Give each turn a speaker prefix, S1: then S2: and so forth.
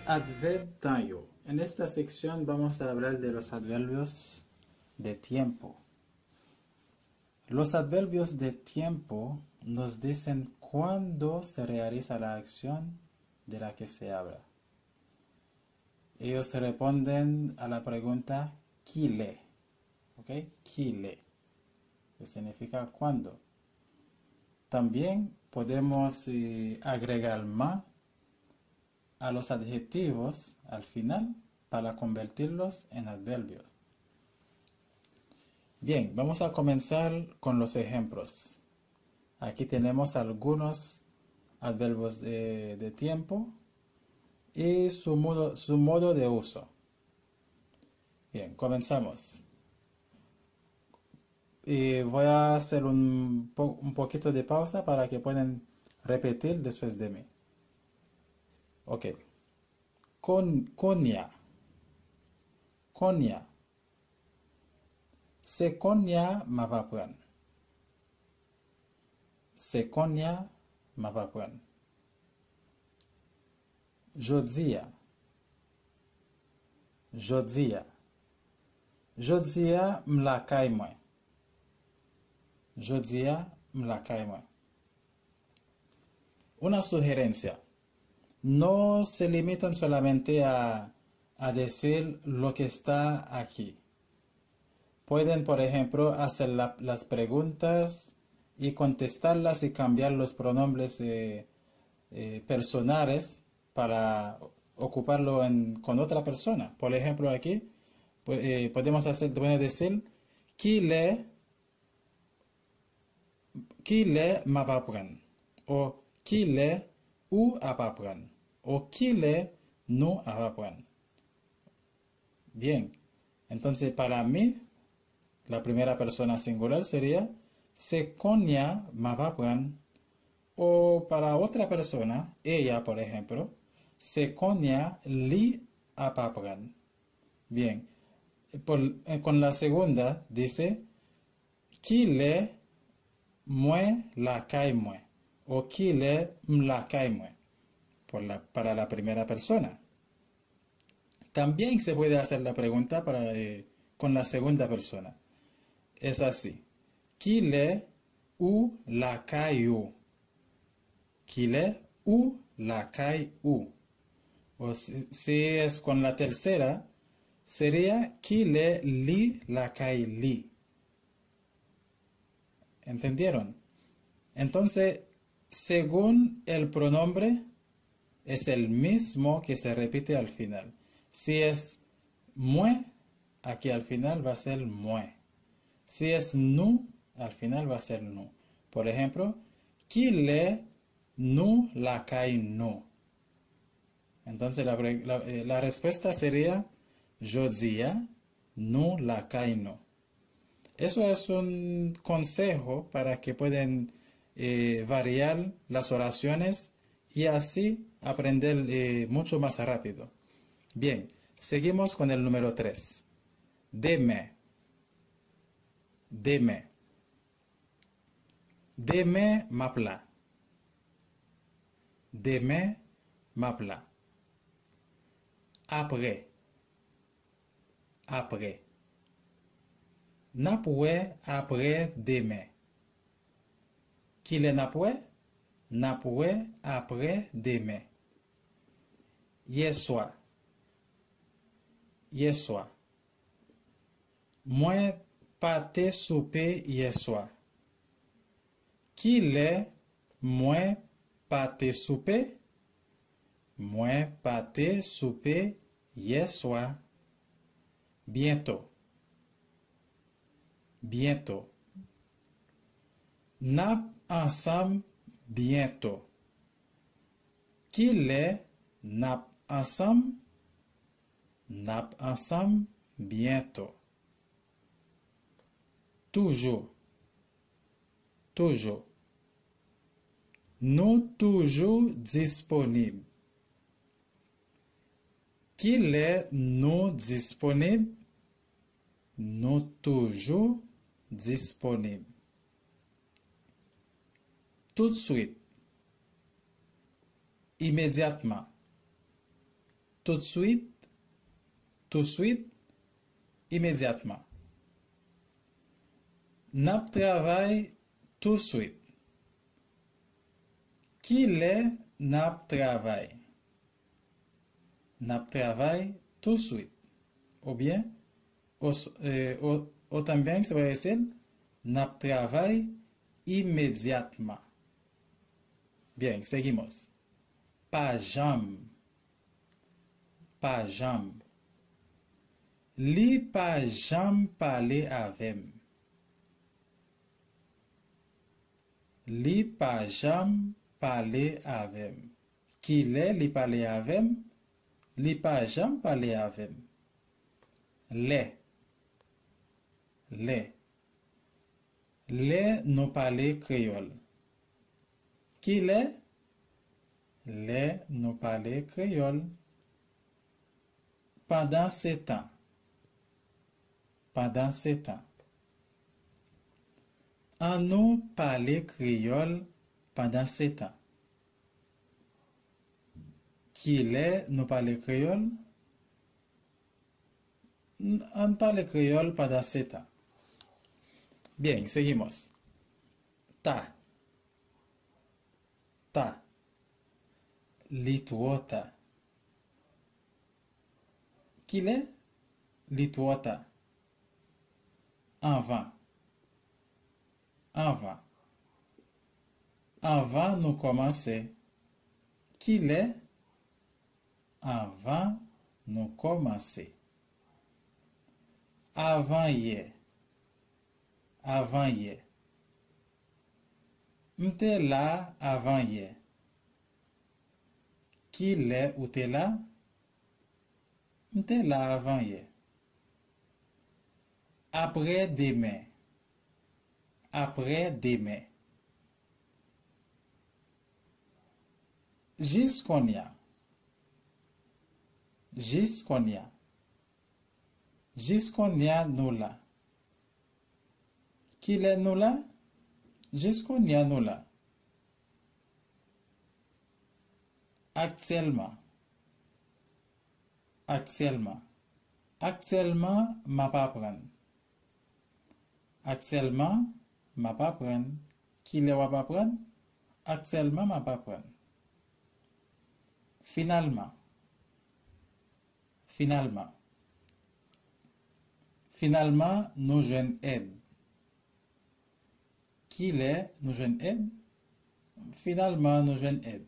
S1: Adverbio. En esta sección vamos a hablar de los adverbios de tiempo. Los adverbios de tiempo nos dicen cuándo se realiza la acción de la que se habla. Ellos responden a la pregunta ¿quile? ¿Ok? ¿Quile? Que significa cuándo. También podemos agregar ma a los adjetivos al final para convertirlos en adverbios. Bien, vamos a comenzar con los ejemplos. Aquí tenemos algunos adverbios de tiempo y su modo de uso. Bien, comenzamos. Y voy a hacer un poquito de pausa para que puedan repetir después de mí. Ok. Konya. Konya. Sekonya mapapuan. Sekonya mapapuan. Jodia. Jodia. Jodia mlakay mwen. Jodia mlakay mwen. Una sugerencia. No se limitan solamente a decir lo que está aquí. Pueden, por ejemplo, hacer las preguntas y contestarlas y cambiar los pronombres personales para ocuparlo con otra persona. Por ejemplo, aquí podemos decir Kile mapapran o Kile u apapran o Kile no apapran. Bien, entonces para mí la primera persona singular sería Sekonya mapapran, o para otra persona, ella por ejemplo, Sekonya li apapran. Bien, con la segunda dice Kile mwe lakay mwe o Kile mlakay mwe para la primera persona. También se puede hacer la pregunta con la segunda persona. Es así. Kile u lakay u. Kile u lakay u. O si es con la tercera, sería Kile li lakay li. ¿Entendieron? Entonces, según el pronombre, es el mismo que se repite al final. Si es mue, aquí al final va a ser mue. Si es nu, al final va a ser nu. Por ejemplo, Kile nu lakay nu. Entonces la respuesta sería Jodia nu lakay nu. Eso es un consejo para que puedan variar las oraciones y así aprender mucho más rápido. Bien, seguimos con el número 3. Deme. Deme. Deme mapla. Deme mapla. Après. Après. Napoué après demain. Kile napoué? Napoué après demain. Yeswa. Yeswa. Moi pâté souper yeswa. Kile moi pâté souper? Moi pâté souper yeswa. Bientôt. Bientôt. Nap ensemble bientôt. Kile nap ensemble? Nap ensemble bientôt. Toujours. Toujours. Nous toujours disponible. Kile nous disponible? Nous toujours disponible. Tout de suite. Immédiatement. tout de suite, immédiatement. Nap travail tout de suite. Qui l'est nap travail? Nap travail tout de suite. Ou bien, ou también se puede decir, nap travail immédiatement. Bien, seguimos. Pa jam. Pa jam. Li pa jam pale avem. Li pa jam pale avem. Qui l'est li pale avem? Li pa jam pale avem. Le. Le nous parle créole. Qui l'est? Le nous parle créole. Pendant ce temps. Pendant ce temps. En nous parle créole pendant ce temps. Qui l'est nous parle créole? On parle créole pendant ce temps. Bien, seguimos. Ta. Litwota. Qui l'est? Litwota. Avant. Avant nous commencer. Qui l'est? Avant nous commencer. Avant hier. M'te là avant hier. Qui l'est ou t'es là? M'te là avant hier. Après demain. Jusqu'on y nous là. Qui l'est nous là? Jusqu'on y a nous là. Actuellement, m'a pas prendre. Actuellement, m'a pas prendre. Qui l'est va pas prendre? Actuellement, m'a pas prendre. Finalement, nous joignons aide. Qui l'est nous joignons aide? Finalement, nous joignons aide.